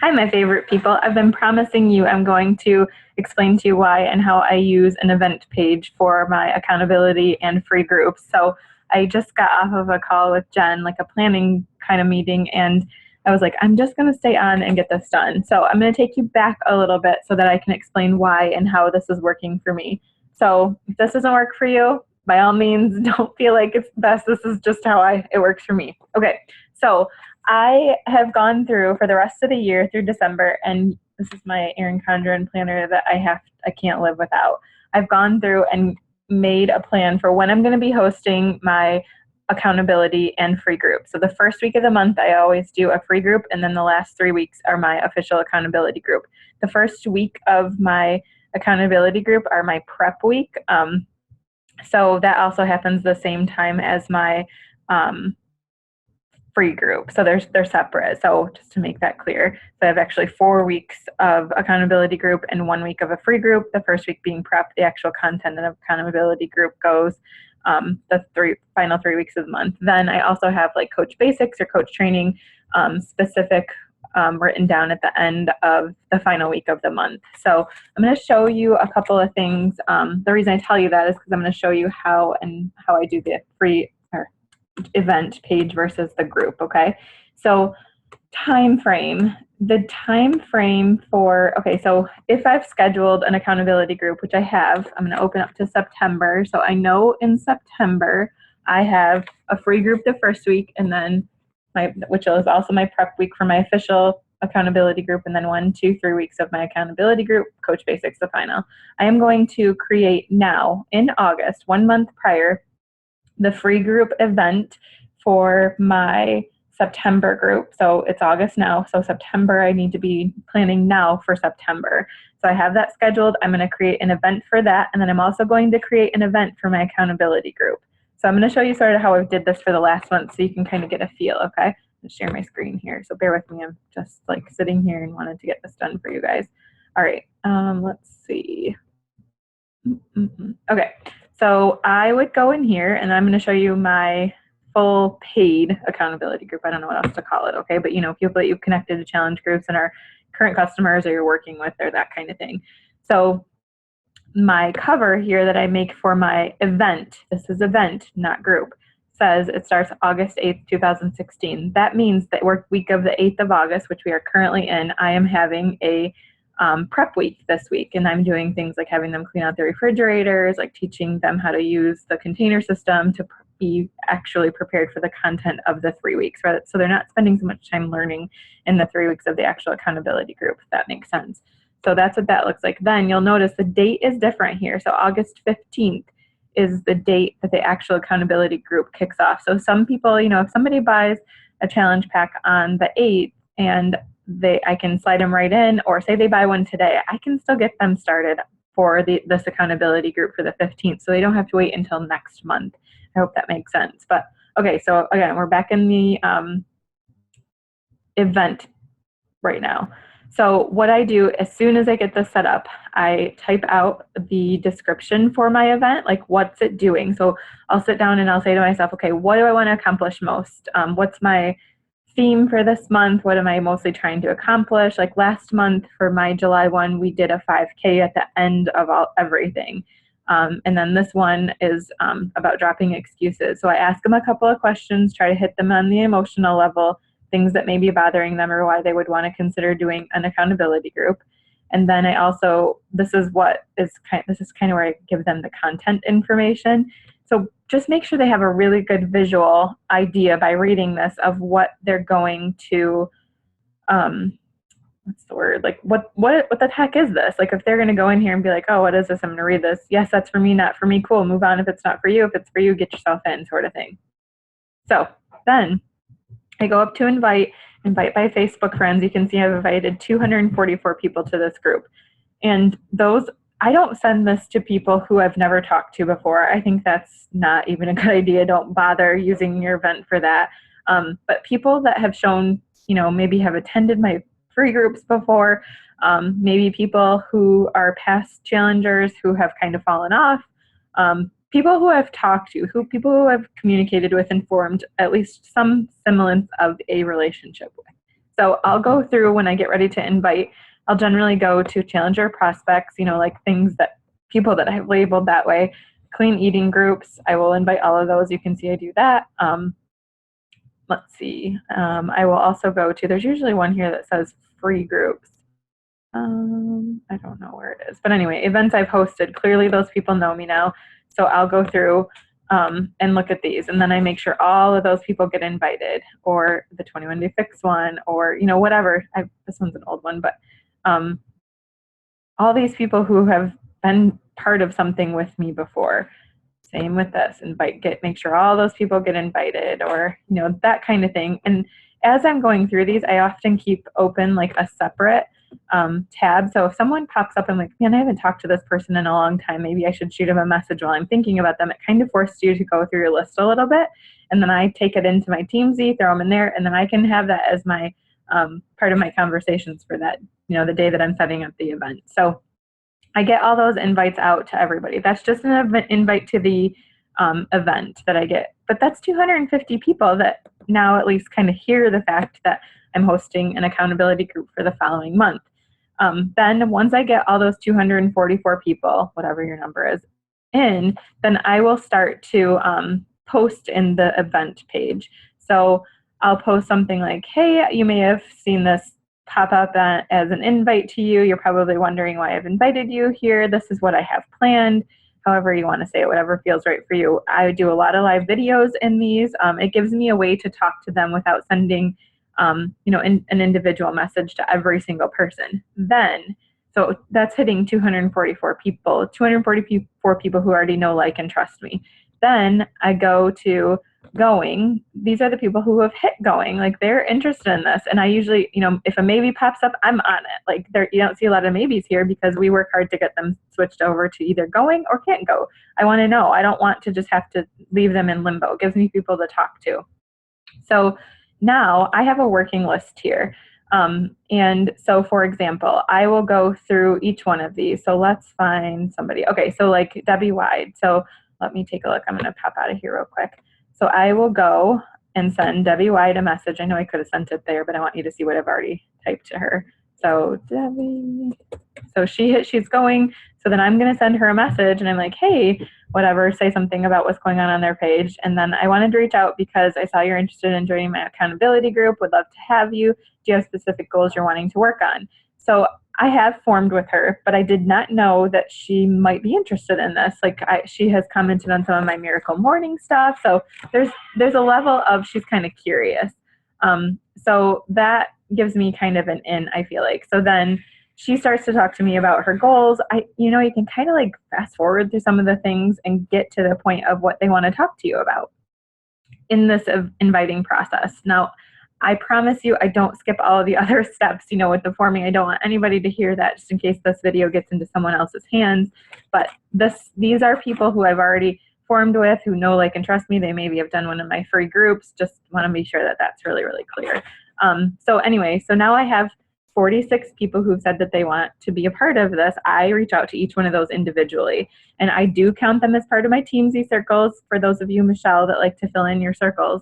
Hi, my favorite people. I've been promising you I'm going to explain to you why and how I use an event page for my accountability and free groups. So I just got off of a call with Jen, like a planning kind of meeting, and I was like, I'm just going to stay on and get this done. So I'm going to take you back a little bit so that I can explain why and how this is working for me. So if this doesn't work for you, by all means, don't feel like it's best. This is just how it works for me. Okay, so I have gone through for the rest of the year through December, and this is my Erin Condren planner that I can't live without. I've gone through and made a plan for when I'm going to be hosting my accountability and free group. So the first week of the month, I always do a free group, and then the last 3 weeks are my official accountability group. The first week of my accountability group are my prep week. So that also happens the same time as my free group. So they're separate. So just to make that clear, so I have actually 4 weeks of accountability group and 1 week of a free group. The first week being prep, the actual content of accountability group goes the final 3 weeks of the month. Then I also have like coach basics or coach training specific written down at the end of the final week of the month. So I'm going to show you a couple of things. The reason I tell you that is because I'm going to show you how I do the free event page versus the group. Okay, so time frame. The time frame for, okay, so if I've scheduled an accountability group, which I have, I'm going to open up to September. So I know in September I have a free group the first week, and then which is also my prep week for my official accountability group, and then 1, 2, 3 weeks of my accountability group, coach basics, the final. I am going to create now in August, 1 month prior, the free group event for my September group. So it's August now. So September, I need to be planning now for September. So I have that scheduled. I'm going to create an event for that. And then I'm also going to create an event for my accountability group. So I'm going to show you sort of how I did this for the last month so you can kind of get a feel, okay? I'll share my screen here. So bear with me. I'm just like sitting here and wanted to get this done for you guys. All right, let's see. Okay, so I would go in here and I'm going to show you my full paid accountability group. I don't know what else to call it, okay? But people that you've connected to challenge groups and are current customers or you're working with or that kind of thing. So my cover here that I make for my event, this is event, not group, says it starts August 8th, 2016. That means that week of the 8th of August, which we are currently in, I am having a prep week this week, and I'm doing things like having them clean out their refrigerators, like teaching them how to use the container system to be actually prepared for the content of the 3 weeks, right? So they're not spending so much time learning in the 3 weeks of the actual accountability group, if that makes sense. So that's what that looks like. Then you'll notice the date is different here. So August 15th is the date that the actual accountability group kicks off. So some people, if somebody buys a challenge pack on the 8th and I can slide them right in, or say they buy one today, I can still get them started for this accountability group for the 15th. So they don't have to wait until next month. I hope that makes sense. But okay, so again, we're back in the event right now. So what I do as soon as I get this set up, I type out the description for my event, like what's it doing. So I'll sit down and I'll say to myself, okay, what do I want to accomplish most? What's my theme for this month? What am I mostly trying to accomplish? Like last month for my July one, we did a 5K at the end of everything. And then this one is about dropping excuses. So I ask them a couple of questions, try to hit them on the emotional level, things that may be bothering them or why they would want to consider doing an accountability group. And then I also, this is kind of where I give them the content information. So just make sure they have a really good visual idea by reading this of what they're going to, what's the word? Like what the heck is this? Like if they're going to go in here and be like, oh, what is this? I'm going to read this. Yes, that's for me, not for me. Cool. Move on. If it's not for you, if it's for you, get yourself in, sort of thing. So then I go up to invite by Facebook friends. You can see I've invited 244 people to this group. And I don't send this to people who I've never talked to before. I think that's not even a good idea. Don't bother using your event for that. But people that have shown, maybe have attended my free groups before, maybe people who are past challengers who have kind of fallen off, people who I've talked to, people who I've communicated with and formed at least some semblance of a relationship with. So I'll go through when I get ready to invite. I'll generally go to challenger prospects, like things that people that I've labeled that way. Clean eating groups, I will invite all of those. You can see I do that. Let's see. I will also go to, there's usually one here that says free groups. I don't know where it is. But anyway, events I've hosted, clearly those people know me now. So I'll go through and look at these. And then I make sure all of those people get invited, or the 21 Day Fix one, or, whatever. This one's an old one, but all these people who have been part of something with me before. Same with this, make sure all those people get invited, or, that kind of thing. And as I'm going through these, I often keep open like a separate tab. So if someone pops up and like, man, I haven't talked to this person in a long time, maybe I should shoot them a message while I'm thinking about them. It kind of forces you to go through your list a little bit. And then I take it into my Teamsy, throw them in there, and then I can have that as my part of my conversations for that, the day that I'm setting up the event. So I get all those invites out to everybody. That's just an invite to the event that I get. But that's 250 people that now at least kind of hear the fact that I'm hosting an accountability group for the following month. Then once I get all those 244 people, whatever your number is, in, then I will start to post in the event page. So I'll post something like, hey, you may have seen this pop up as an invite to you. You're probably wondering why I've invited you here. This is what I have planned. However you want to say it, whatever feels right for you. I do a lot of live videos in these. It gives me a way to talk to them without sending, an individual message to every single person. So that's hitting 244 people, 244 people who already know, like, and trust me. Then I go to going. These are the people who have hit going, like they're interested in this. And I usually, if a maybe pops up, I'm on it. Like you don't see a lot of maybes here because we work hard to get them switched over to either going or can't go. I want to know. I don't want to just have to leave them in limbo. It gives me people to talk to. So now I have a working list here. And so, for example, I will go through each one of these. So let's find somebody. Okay, so like Debbie Wide. So let me take a look. I'm going to pop out of here real quick. So I will go and send Debbie White a message. I know I could have sent it there, but I want you to see what I've already typed to her. So Debbie, so she's going. So then I'm going to send her a message and I'm like, hey, whatever, say something about what's going on their page. And then I wanted to reach out because I saw you're interested in joining my accountability group. Would love to have you. Do you have specific goals you're wanting to work on? So I have formed with her, but I did not know that she might be interested in this. Like she has commented on some of my Miracle Morning stuff. So there's a level of she's kind of curious. So that gives me kind of an in, I feel like. So then she starts to talk to me about her goals. You can kind of like fast forward through some of the things and get to the point of what they want to talk to you about in this inviting process. Now, I promise you, I don't skip all of the other steps, with the forming. I don't want anybody to hear that just in case this video gets into someone else's hands. But these are people who I've already formed with, who know, like, and trust me. They maybe have done one of my free groups. Just want to be sure that that's really, really clear. So anyway, so now I have 46 people who've said that they want to be a part of this. I reach out to each one of those individually, and I do count them as part of my Teamsy circles. For those of you, Michelle, that like to fill in your circles,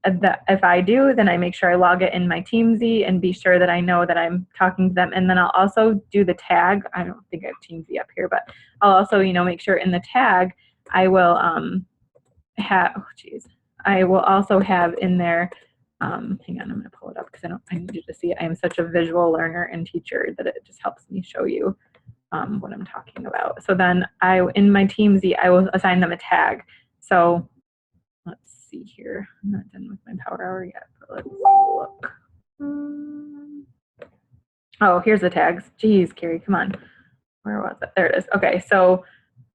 if I do, then I make sure I log it in my Teamsy and be sure that I know that I'm talking to them. And then I'll also do the tag. I don't think I have Teamsy up here, but I'll also, make sure in the tag I will I will also have in there, hang on, I'm going to pull it up because I need you to see it. I am such a visual learner and teacher that it just helps me show you what I'm talking about. So then in my Teamsy, I will assign them a tag. So let's see here. I'm not done with my power hour yet, but let's look. Oh, here's the tags. Geez, Carrie, come on. Where was it? There it is. Okay, so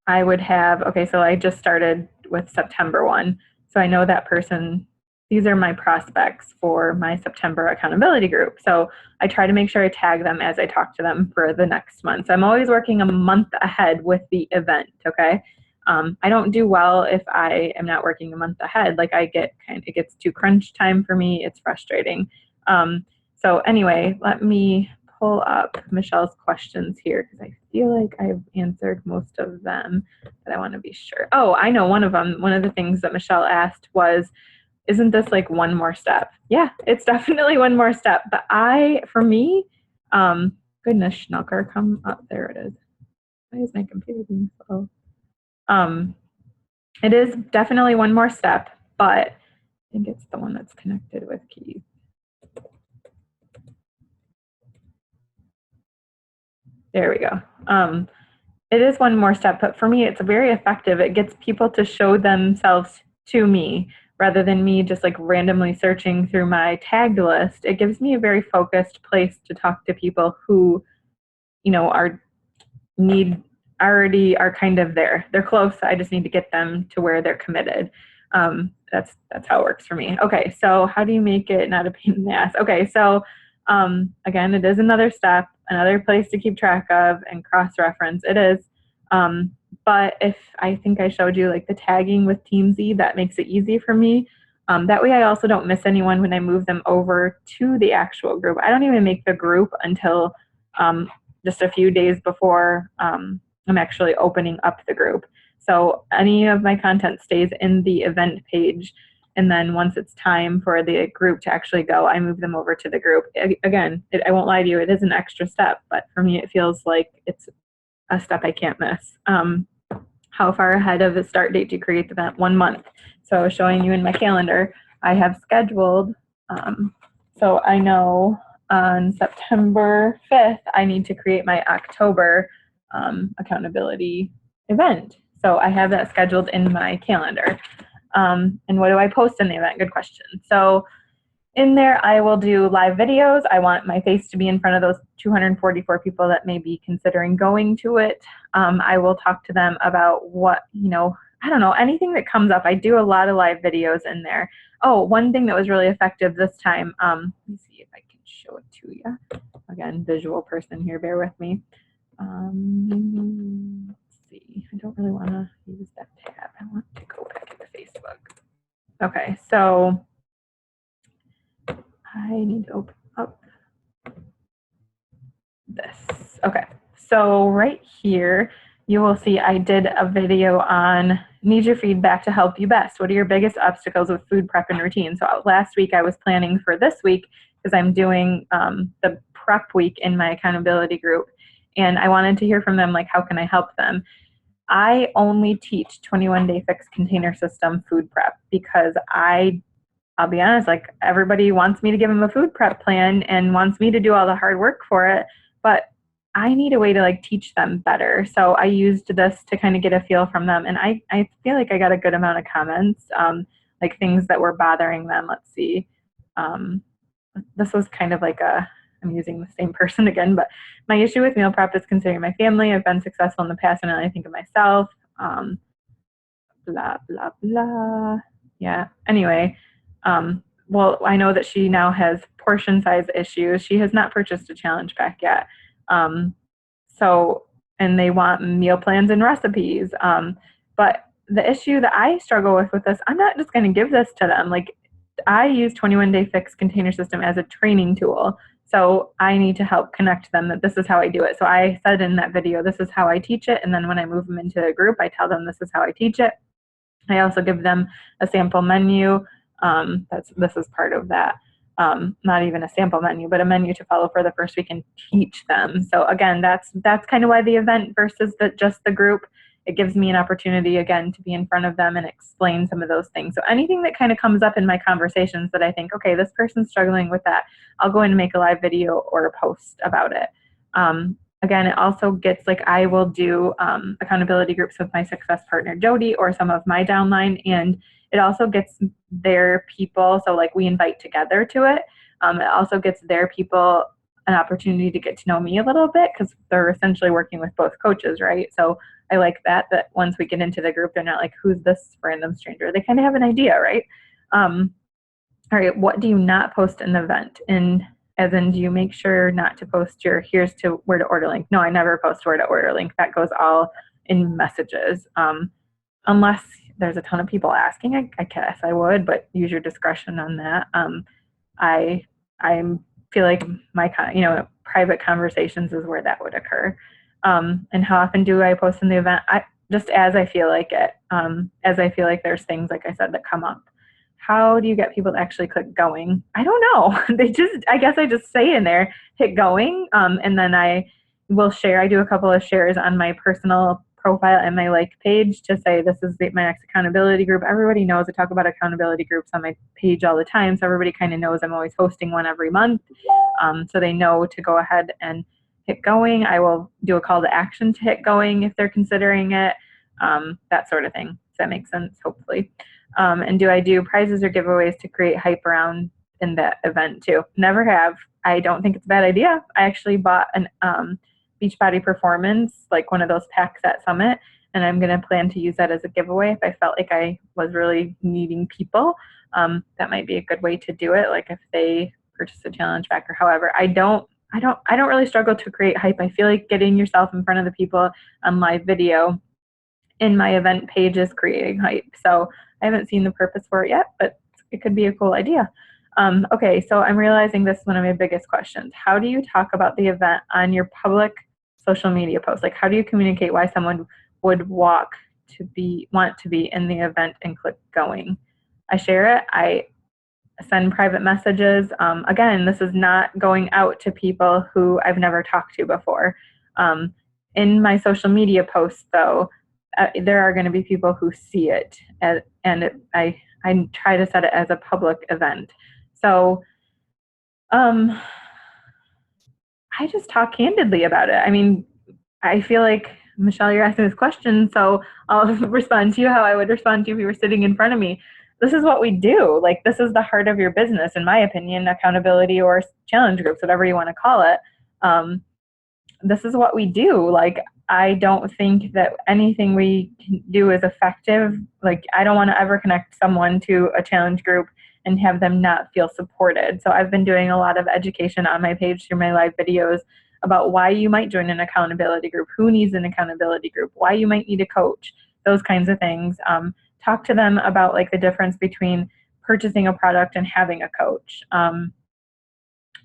I would have, so I just started with September 1. So I know that person, these are my prospects for my September accountability group. So I try to make sure I tag them as I talk to them for the next month. So I'm always working a month ahead with the event, okay? I don't do well if I am not working a month ahead. Like it gets too crunch time for me. It's frustrating. So anyway, let me pull up Michelle's questions here because I feel like I've answered most of them, but I want to be sure. Oh, I know one of them. One of the things that Michelle asked was, isn't this like one more step? Yeah, it's definitely one more step. But for me, goodness, Schnelker, come up. There it is. Why is my computer being slow? It is definitely one more step, but I think it's the one that's connected with Keith. There we go. It is one more step, but for me, it's very effective. It gets people to show themselves to me rather than me just like randomly searching through my tagged list. It gives me a very focused place to talk to people who, already are kind of there. They're close. I just need to get them to where they're committed. That's how it works for me. Okay, so how do you make it not a pain in the ass? Okay, so again, it is another step, another place to keep track of and cross-reference. It is. But if I think I showed you like the tagging with TeamZ, that makes it easy for me. That way I also don't miss anyone when I move them over to the actual group. I don't even make the group until just a few days before I'm actually opening up the group. So any of my content stays in the event page. And then once it's time for the group to actually go, I move them over to the group. Again, I won't lie to you, it is an extra step, but for me, it feels like it's a step I can't miss. How far ahead of the start date do you create the event? 1 month. So I was showing you in my calendar, I have scheduled, so I know on September 5th, I need to create my October accountability event. So I have that scheduled in my calendar. And what do I post in the event? Good question. So in there, I will do live videos. I want my face to be in front of those 244 people that may be considering going to it. I will talk to them about what, I don't know, anything that comes up. I do a lot of live videos in there. Oh, one thing that was really effective this time, let me see if I can show it to you. Again, visual person here, bear with me. Let's see, I don't really want to use that tab. I want to go back into Facebook. Okay, so I need to open up this. Okay, so right here, you will see I did a video on need your feedback to help you best. What are your biggest obstacles with food prep and routine? So last week I was planning for this week because I'm doing the prep week in my accountability group. And I wanted to hear from them, like, how can I help them? I only teach 21-day fixed container system food prep because I'll be honest, like everybody wants me to give them a food prep plan and wants me to do all the hard work for it, but I need a way to like teach them better. So I used this to kind of get a feel from them. And I feel like I got a good amount of comments, like things that were bothering them. Let's see. This was kind of like I'm using the same person again, but my issue with meal prep is considering my family. I've been successful in the past and I think of myself. Blah, blah, blah. Yeah. Anyway, well, I know that she now has portion size issues. She has not purchased a challenge pack yet. And they want meal plans and recipes. But the issue that I struggle with this, I'm not just going to give this to them. Like I use 21-day fixed container system as a training tool. So I need to help connect them that this is how I do it. So I said in that video, this is how I teach it. And then when I move them into a group, I tell them this is how I teach it. I also give them a sample menu. This is part of that. Not even a sample menu, but a menu to follow for the first week and teach them. So again, that's kind of why the event versus just the group. It gives me an opportunity again to be in front of them and explain some of those things. So anything that kind of comes up in my conversations that I think, okay, this person's struggling with that, I'll go in and make a live video or a post about it. Again, it also gets like I will do accountability groups with my success partner, Jody, or some of my downline, and it also gets their people, so like we invite together to it. It also gets their people an opportunity to get to know me a little bit because they're essentially working with both coaches, right? So I like that once we get into the group, they're not like, who's this random stranger? They kind of have an idea, right? All right, what do you not post in the event? And as in, do you make sure not to post your here's to where to order link? No, I never post where to order link. That goes all in messages. Unless there's a ton of people asking, I guess I would, but use your discretion on that. I feel like my private conversations is where that would occur. And how often do I post in the event? Just as I feel like it. As I feel like there's things, like I said, that come up. how do you get people to actually click going? I don't know. I guess I just say in there, hit going. And then I will share. I do a couple of shares on my personal profile and my like page to say this is my next accountability group. Everybody knows I talk about accountability groups on my page all the time. So everybody kind of knows I'm always hosting one every month. So they know to go ahead and hit going. I will do a call to action to hit going if they're considering it, that sort of thing. Does that make sense? Hopefully. And do I do prizes or giveaways to create hype around in that event too? Never have. I don't think it's a bad idea. I actually bought an Beachbody Performance, like one of those packs at Summit, and I'm going to plan to use that as a giveaway if I felt like I was really needing people. That might be a good way to do it. Like if they purchase a challenge pack or however. I don't really struggle to create hype. I feel like getting yourself in front of the people on live video in my event page is creating hype. So I haven't seen the purpose for it yet, but it could be a cool idea. Okay, so I'm realizing this is one of my biggest questions. How do you talk about the event on your public social media posts? Like, how do you communicate why someone would want to be in the event and click going? I share it. I send private messages. Again, this is not going out to people who I've never talked to before. In my social media posts, though, there are going to be people who see it, I try to set it as a public event. So I just talk candidly about it. I mean, I feel like, Michelle, you're asking this question, so I'll respond to you how I would respond to you if you were sitting in front of me. This is what we do. Like, this is the heart of your business, in my opinion, accountability or challenge groups, whatever you want to call it. This is what we do. Like, I don't think that anything we can do is effective. Like, I don't want to ever connect someone to a challenge group and have them not feel supported. So I've been doing a lot of education on my page through my live videos about why you might join an accountability group, who needs an accountability group, why you might need a coach, those kinds of things. Talk to them about like the difference between purchasing a product and having a coach,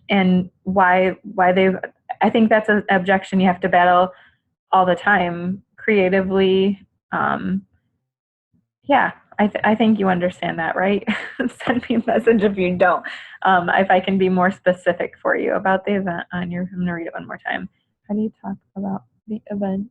and why I think that's an objection you have to battle all the time creatively. Yeah, I think you understand that, right? Send me a message if you don't. If I can be more specific for you about the event on your, I'm going to read it one more time. How do you talk about the event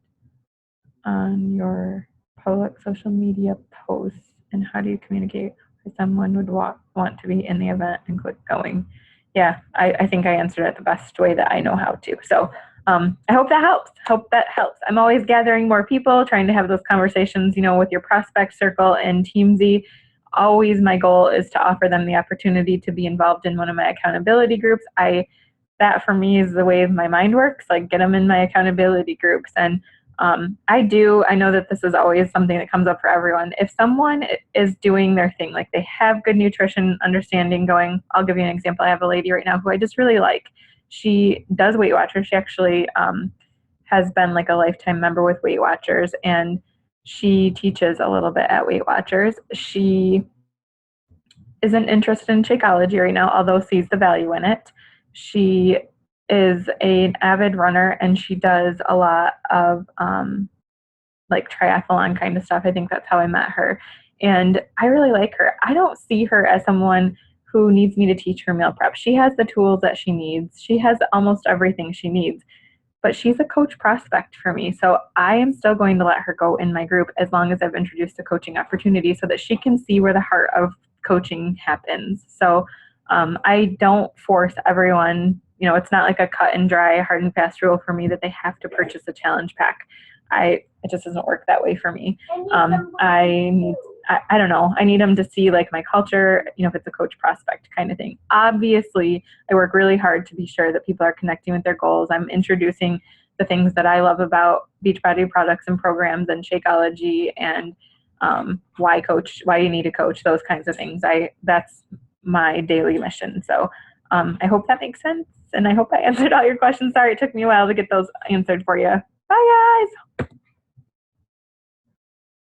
on your public social media posts, and how do you communicate if someone would want to be in the event and click going? Yeah, I think I answered it the best way that I know how to. So I hope that helps. I'm always gathering more people, trying to have those conversations, with your prospect circle and Teamsy. Always my goal is to offer them the opportunity to be involved in one of my accountability groups. That for me is the way my mind works, like get them in my accountability groups. And I know that this is always something that comes up for everyone. If someone is doing their thing, like they have good nutrition understanding going, I'll give you an example. I have a lady right now who I just really like. She does Weight Watchers. She actually has been like a lifetime member with Weight Watchers, and she teaches a little bit at Weight Watchers. She isn't interested in Shakeology right now, although sees the value in it. She is an avid runner, and she does a lot of like triathlon kind of stuff. I think that's how I met her. And I really like her. I don't see her as someone who needs me to teach her meal prep. She has the tools that she needs. She has almost everything she needs, but she's a coach prospect for me. So I am still going to let her go in my group as long as I've introduced a coaching opportunity so that she can see where the heart of coaching happens. So I don't force everyone, it's not like a cut and dry, hard and fast rule for me that they have to purchase a challenge pack. It just doesn't work that way for me. I don't know. I need them to see like my culture, if it's a coach prospect kind of thing. Obviously, I work really hard to be sure that people are connecting with their goals. I'm introducing the things that I love about Beachbody products and programs and Shakeology and why you need a coach, those kinds of things. That's my daily mission. So I hope that makes sense. And I hope I answered all your questions. Sorry, it took me a while to get those answered for you. Bye, guys.